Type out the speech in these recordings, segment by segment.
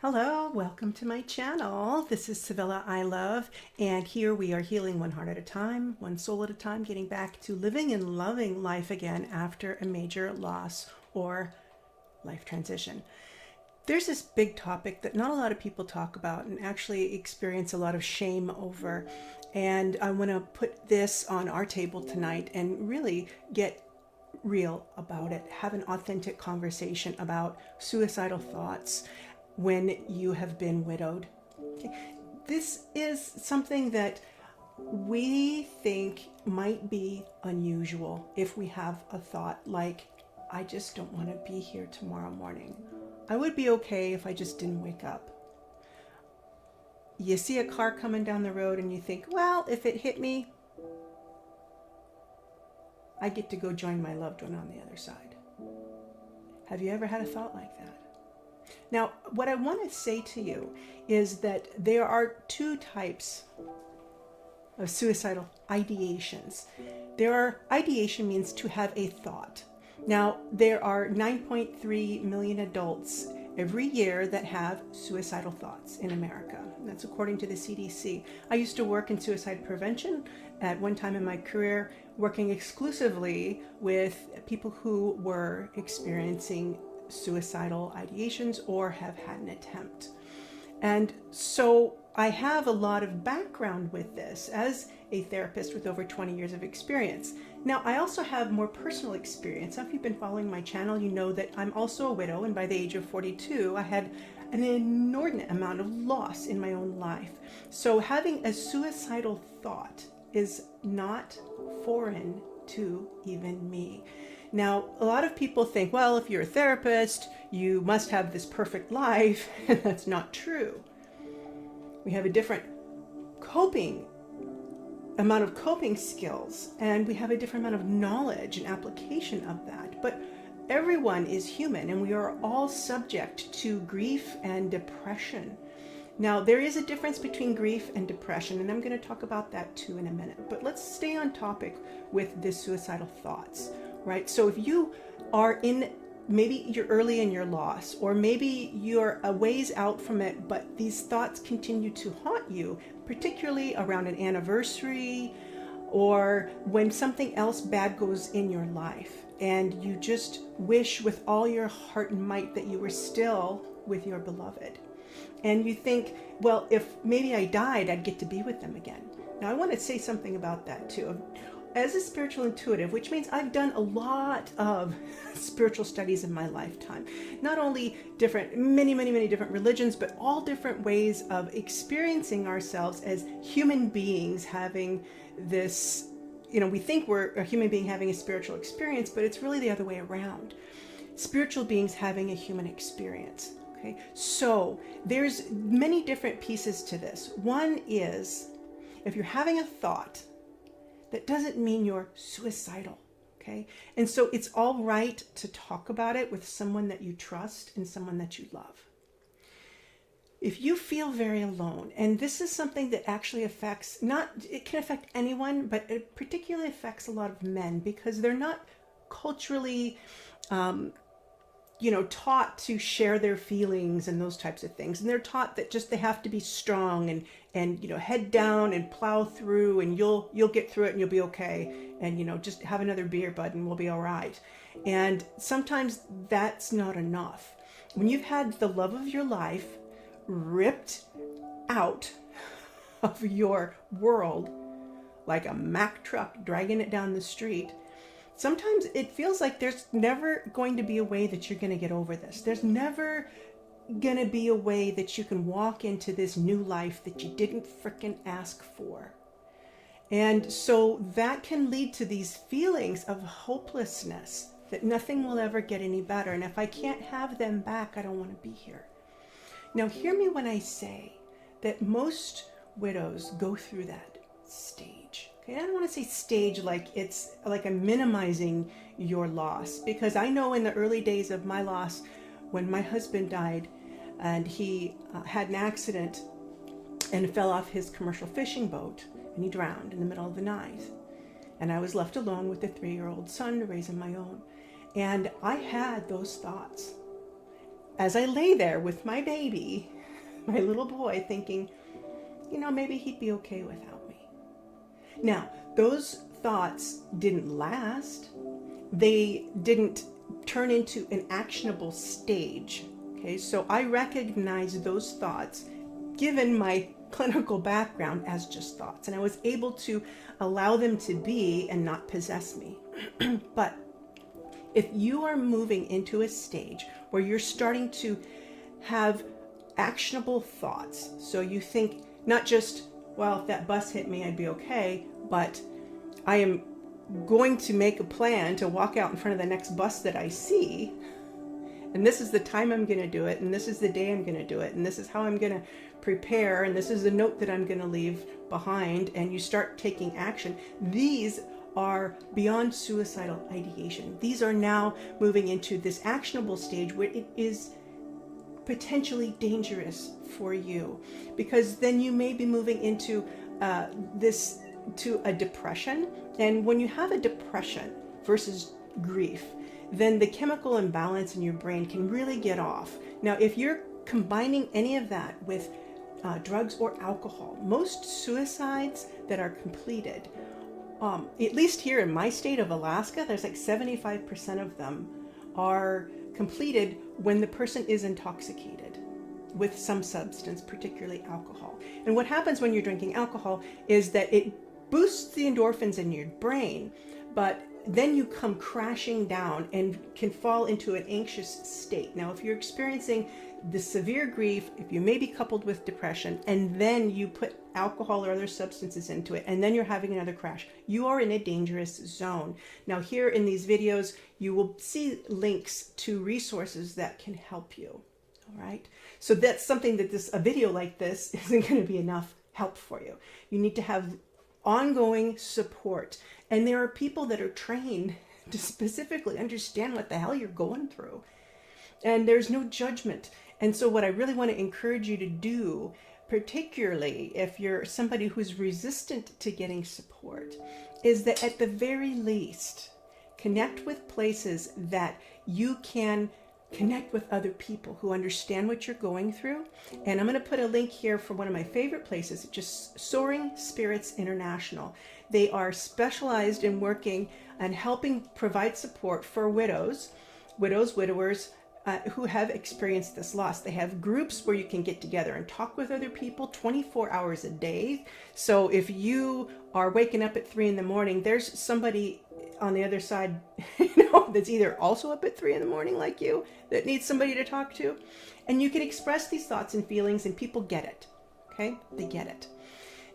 Hello, welcome to my channel. This is Sevilla I Love, and here we are healing one heart at a time, one soul at a time, getting back to living and loving life again after a major loss or life transition. There's this big topic that not a lot of people talk about and actually experience a lot of shame over. And I want to put this on our table tonight and really get real about it, have an authentic conversation about suicidal thoughts when you have been widowed. Okay. This is something that we think might be unusual if we have a thought like, I just don't want to be here tomorrow morning. I would be okay if I just didn't wake up. You see a car coming down the road and you think, well, if it hit me, I get to go join my loved one on the other side. Have you ever had a thought like that? Now, what I want to say to you is that there are two types of suicidal ideations. Ideation means to have a thought. Now, there are 9.3 million adults every year that have suicidal thoughts in America. That's according to the CDC. I used to work in suicide prevention at one time in my career, working exclusively with people who were experiencing suicidal ideations or have had an attempt. And so I have a lot of background with this as a therapist with over 20 years of experience. Now, I also have more personal experience. If you've been following my channel, you know that I'm also a widow, and by the age of 42, I had an inordinate amount of loss in my own life. So having a suicidal thought is not foreign to even me. Now, a lot of people think, well, if you're a therapist, you must have this perfect life, and that's not true. We have a different amount of coping skills, and we have a different amount of knowledge and application of that. But everyone is human, and we are all subject to grief and depression. Now, there is a difference between grief and depression, and I'm going to talk about that too in a minute. But let's stay on topic with this suicidal thoughts, right? So if you are maybe you're early in your loss, or maybe you're a ways out from it, but these thoughts continue to haunt you, particularly around an anniversary or when something else bad goes in your life, and you just wish with all your heart and might that you were still with your beloved. And you think, well, if maybe I died, I'd get to be with them again. Now, I want to say something about that too. As a spiritual intuitive, which means I've done a lot of spiritual studies in my lifetime, not only many different religions, but all different ways of experiencing ourselves as human beings having this, we think we're a human being having a spiritual experience, but it's really the other way around. Spiritual beings having a human experience. Okay, so there's many different pieces to this. One is, if you're having a thought, that doesn't mean you're suicidal, okay? And so it's all right to talk about it with someone that you trust and someone that you love. If you feel very alone, and this is something that actually it can affect anyone, but it particularly affects a lot of men because they're not culturally taught to share their feelings and those types of things. And they're taught that just they have to be strong and head down and plow through, and you'll get through it and you'll be okay. And, just have another beer, bud, and we'll be all right. And sometimes that's not enough. When you've had the love of your life ripped out of your world like a Mack truck dragging it down the street, sometimes it feels like there's never going to be a way that you're going to get over this. There's never going to be a way that you can walk into this new life that you didn't frickin' ask for. And so that can lead to these feelings of hopelessness, that nothing will ever get any better. And if I can't have them back, I don't want to be here. Now, hear me when I say that most widows go through that stage. Okay, I don't want to say stage like it's like I'm minimizing your loss, because I know in the early days of my loss, when my husband died and he had an accident and fell off his commercial fishing boat and he drowned in the middle of the night. And I was left alone with a 3-year-old son to raise on my own. And I had those thoughts. as I lay there with my baby, my little boy, thinking, maybe he'd be okay without me. Now, those thoughts didn't last. They didn't turn into an actionable stage. Okay, so I recognize those thoughts, given my clinical background, as just thoughts, and I was able to allow them to be and not possess me. But if you are moving into a stage where you're starting to have actionable thoughts, so you think not just, well, if that bus hit me, I'd be okay, but I am going to make a plan to walk out in front of the next bus that I see, and this is the time I'm going to do it, and this is the day I'm going to do it, and this is how I'm going to prepare, and this is the note that I'm going to leave behind, and you start taking action. These are beyond suicidal ideation. These are now moving into this actionable stage where it is potentially dangerous for you, because then you may be moving into to a depression. And when you have a depression versus grief, then the chemical imbalance in your brain can really get off. Now, if you're combining any of that with drugs or alcohol, most suicides that are completed, at least here in my state of Alaska, there's like 75% of them are completed when the person is intoxicated with some substance, particularly alcohol. And what happens when you're drinking alcohol is that it boosts the endorphins in your brain, but then you come crashing down and can fall into an anxious state. Now, if you're experiencing the severe grief, if you may be coupled with depression, and then you put alcohol or other substances into it, and then you're having another crash, you are in a dangerous zone. Now, here in these videos, you will see links to resources that can help you. All right. So that's something that a video like this isn't going to be enough help for you. You need to have ongoing support. And there are people that are trained to specifically understand what the hell you're going through. And there's no judgment. And so what I really want to encourage you to do, particularly if you're somebody who's resistant to getting support, is that at the very least, connect with places that you can connect with other people who understand what you're going through. And I'm going to put a link here for one of my favorite places, just Soaring Spirits International. They are specialized in working and helping provide support for widowers, who have experienced this loss. They have groups where you can get together and talk with other people 24 hours a day. So if you are waking up at 3 a.m, there's somebody on the other side, that's either also up at 3 a.m. like you, that needs somebody to talk to. And you can express these thoughts and feelings, and people get it. Okay? They get it.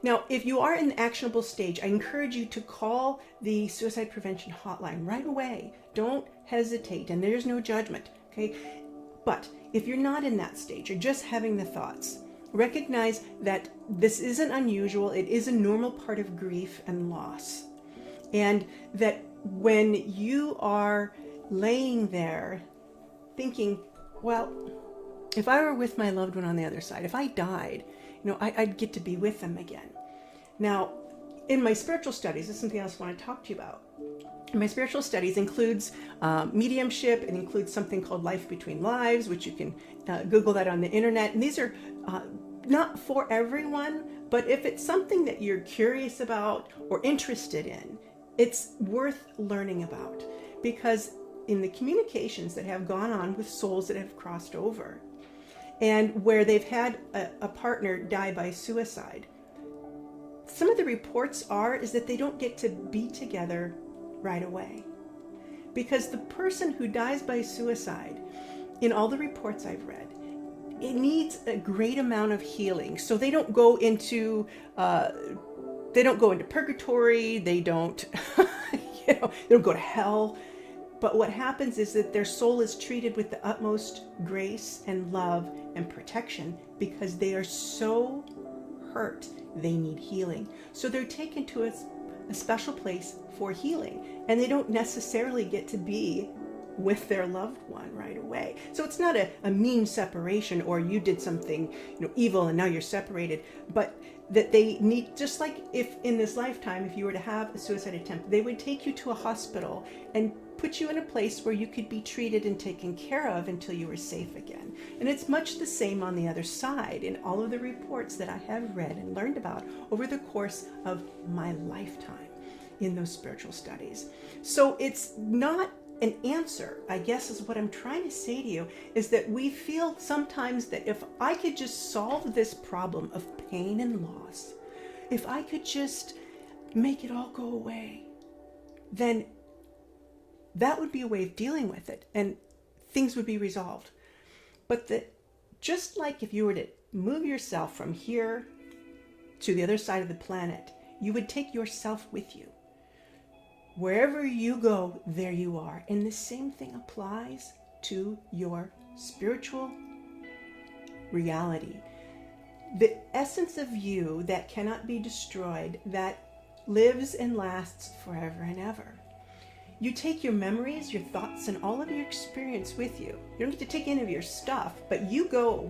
Now, if you are in the actionable stage, I encourage you to call the suicide prevention hotline right away. Don't hesitate, and there's no judgment. Okay? But if you're not in that stage, you're just having the thoughts, recognize that this isn't unusual. It is a normal part of grief and loss. And that when you are laying there thinking, well, if I were with my loved one on the other side, if I died, I'd get to be with them again. Now, in my spiritual studies, this is something else I want to talk to you about. My spiritual studies includes mediumship. It includes something called Life Between Lives, which you can Google that on the internet. And these are not for everyone, but if it's something that you're curious about or interested in, it's worth learning about, because in the communications that have gone on with souls that have crossed over and where they've had a partner die by suicide, some of the reports is that they don't get to be together right away, because the person who dies by suicide, in all the reports I've read, it needs a great amount of healing. So they don't go into purgatory. They don't, they don't go to hell. But what happens is that their soul is treated with the utmost grace and love and protection, because they are so hurt. They need healing. So they're taken to a special place for healing, and they don't necessarily get to be with their loved one right away. So it's not a mean separation, or you did something evil and now you're separated, but that they need, just like if in this lifetime, if you were to have a suicide attempt, they would take you to a hospital and put put you in a place where you could be treated and taken care of until you were safe again. And it's much the same on the other side in all of the reports that I have read and learned about over the course of my lifetime in those spiritual studies. So it's not an answer, I guess, is what I'm trying to say to you, is that we feel sometimes that if I could just solve this problem of pain and loss, if I could just make it all go away, then that would be a way of dealing with it and things would be resolved. But that just like if you were to move yourself from here to the other side of the planet, you would take yourself with you. Wherever you go, there you are. And the same thing applies to your spiritual reality. The essence of you that cannot be destroyed, that lives and lasts forever and ever. You take your memories, your thoughts, and all of your experience with you. You don't get to take any of your stuff, but you go.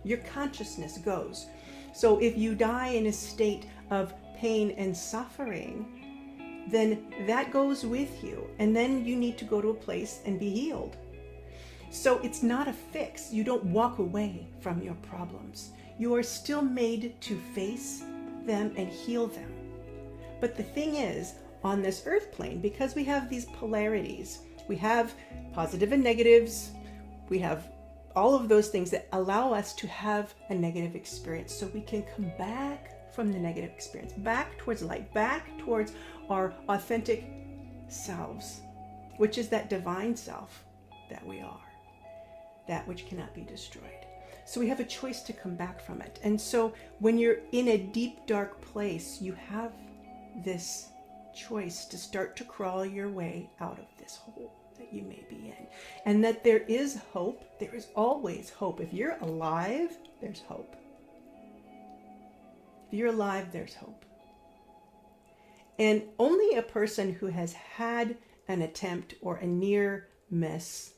Your consciousness goes. So if you die in a state of pain and suffering, then that goes with you. And then you need to go to a place and be healed. So it's not a fix. You don't walk away from your problems. You are still made to face them and heal them. But the thing is, on this earth plane, because we have these polarities, we have positive and negatives, we have all of those things that allow us to have a negative experience. So we can come back from the negative experience, back towards light, back towards our authentic selves, which is that divine self that we are, that which cannot be destroyed. So we have a choice to come back from it. And so when you're in a deep, dark place, you have this choice to start to crawl your way out of this hole that you may be in. And that there is hope. There is always hope. If you're alive, there's hope. If you're alive, there's hope. And only a person who has had an attempt or a near miss,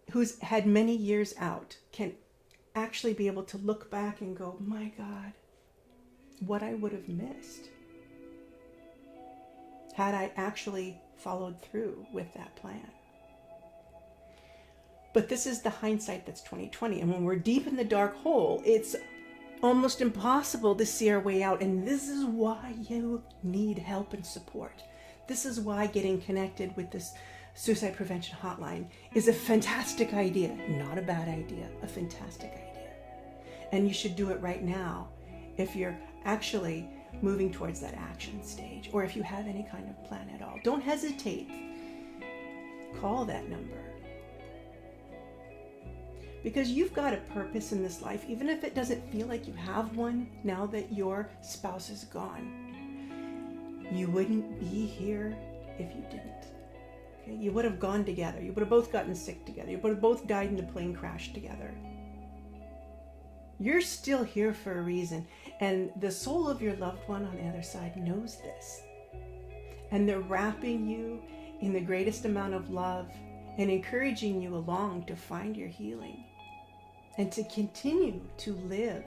who's had many years out, can actually be able to look back and go, my God, what I would have missed had I actually followed through with that plan. But this is the hindsight that's 2020. And when we're deep in the dark hole, it's almost impossible to see our way out. And this is why you need help and support. This is why getting connected with this suicide prevention hotline is a fantastic idea. Not a bad idea, a fantastic idea. And you should do it right now if you're actually moving towards that action stage, or if you have any kind of plan at all. Don't hesitate. Call that number. Because you've got a purpose in this life, even if it doesn't feel like you have one now that your spouse is gone. You wouldn't be here if you didn't. Okay? You would have gone together. You would have both gotten sick together. You would have both died in the plane crash together. You're still here for a reason. And the soul of your loved one on the other side knows this. And they're wrapping you in the greatest amount of love and encouraging you along to find your healing and to continue to live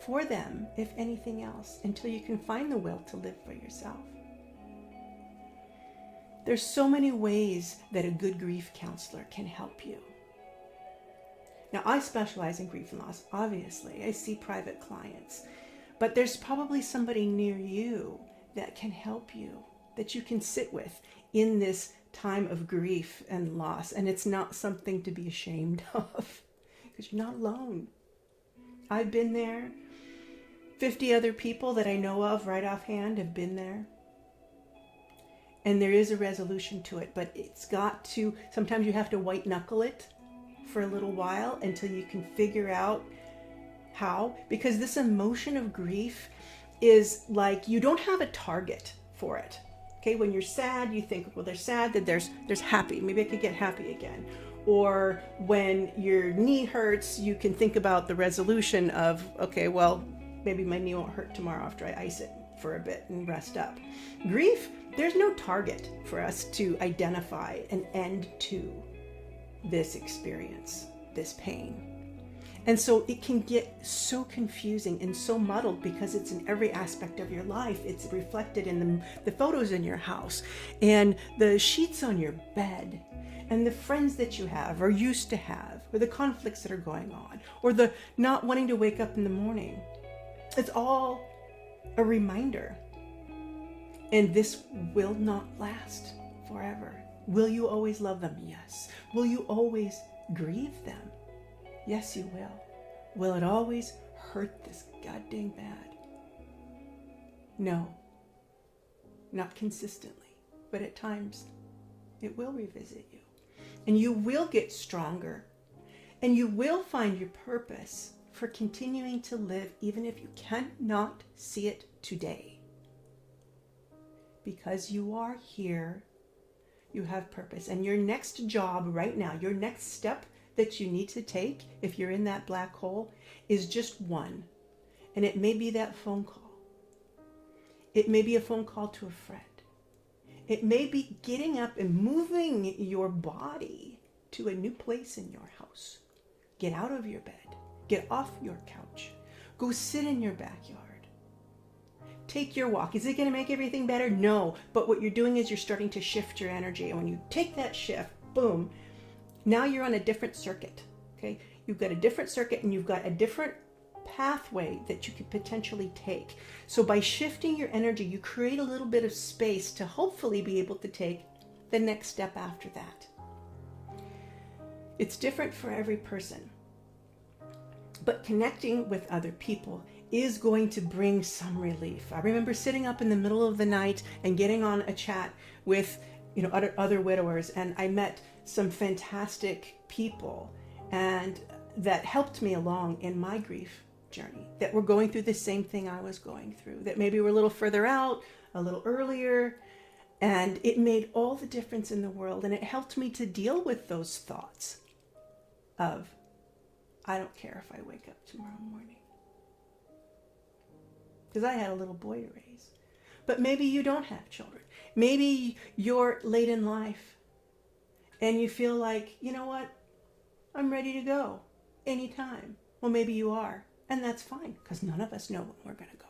for them, if anything else, until you can find the will to live for yourself. There's so many ways that a good grief counselor can help you. Now, I specialize in grief and loss, obviously. I see private clients. But there's probably somebody near you that can help you, that you can sit with in this time of grief and loss. And it's not something to be ashamed of, because you're not alone. I've been there. 50 other people that I know of right offhand have been there. And there is a resolution to it, but it's got to, sometimes you have to white knuckle it for a little while until you can figure out how, because this emotion of grief is like, you don't have a target for it. Okay, when you're sad, you think, well, there's sad, that there's happy. Maybe I could get happy again. Or when your knee hurts, you can think about the resolution of, okay, well, maybe my knee won't hurt tomorrow after I ice it for a bit and rest up. Grief, there's no target for us to identify an end to this experience, this pain. And so it can get so confusing and so muddled because it's in every aspect of your life. It's reflected in the photos in your house and the sheets on your bed and the friends that you have or used to have, or the conflicts that are going on, or the not wanting to wake up in the morning. It's all a reminder. And this will not last forever. Will you always love them? Yes. Will you always grieve them? Yes, you will. Will it always hurt this goddamn bad? No. Not consistently, but at times it will revisit you. And you will get stronger. And you will find your purpose for continuing to live even if you cannot see it today. Because you are here, you have purpose. And your next job right now, your next step that you need to take if you're in that black hole is just one. And it may be that phone call. It may be a phone call to a friend. It may be getting up and moving your body to a new place in your house. Get out of your bed. Get off your couch. Go sit in your backyard. Take your walk. Is it going to make everything better? No. But what you're doing is you're starting to shift your energy. And when you take that shift, boom, now you're on a different circuit. Okay? You've got a different circuit and you've got a different pathway that you could potentially take. So by shifting your energy, you create a little bit of space to hopefully be able to take the next step after that. It's different for every person. But connecting with other people is going to bring some relief. I remember sitting up in the middle of the night and getting on a chat with, other widowers, and I met some fantastic people and that helped me along in my grief journey, that were going through the same thing I was going through, that maybe were a little further out, a little earlier, and it made all the difference in the world. And it helped me to deal with those thoughts of, I don't care if I wake up tomorrow morning. Because I had a little boy to raise. But maybe you don't have children. Maybe you're late in life and you feel like, you know what? I'm ready to go anytime. Well, maybe you are. And that's fine, because none of us know when we're going to go.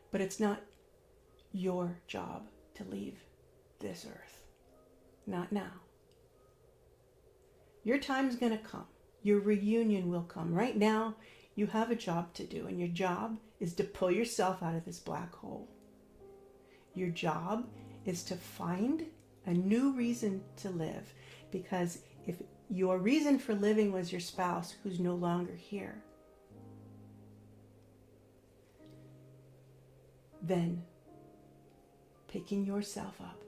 But it's not your job to leave this earth. Not now. Your time's going to come. Your reunion will come. Right now, you have a job to do, and your job is to pull yourself out of this black hole. Your job is to find a new reason to live, because if your reason for living was your spouse who's no longer here, then picking yourself up,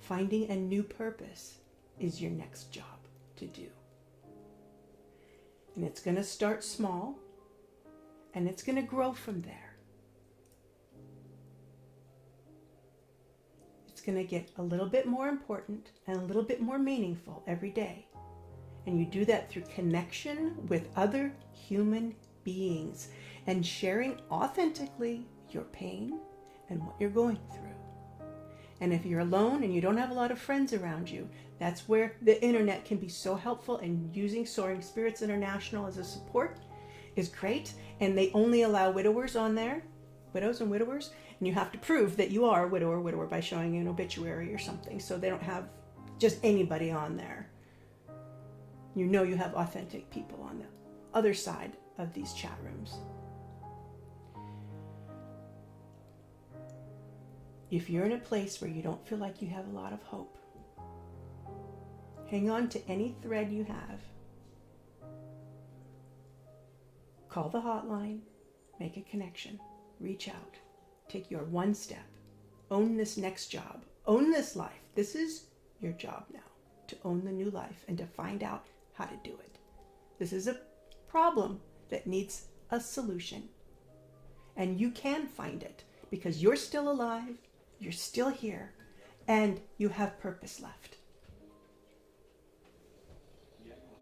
finding a new purpose is your next job to do. And it's going to start small, and it's going to grow from there. It's going to get a little bit more important and a little bit more meaningful every day. And you do that through connection with other human beings and sharing authentically your pain and what you're going through. And if you're alone and you don't have a lot of friends around you, that's where the internet can be so helpful, and using Soaring Spirits International as a support is great. And they only allow widowers on there, widows and widowers, and you have to prove that you are a widow or widower by showing an obituary or something. So they don't have just anybody on there. You know you have authentic people on the other side of these chat rooms. If you're in a place where you don't feel like you have a lot of hope, hang on to any thread you have. Call the hotline, make a connection, reach out, take your one step, own this next job, own this life. This is your job now, to own the new life and to find out how to do it. This is a problem that needs a solution. And you can find it because you're still alive, you're still here, and you have purpose left.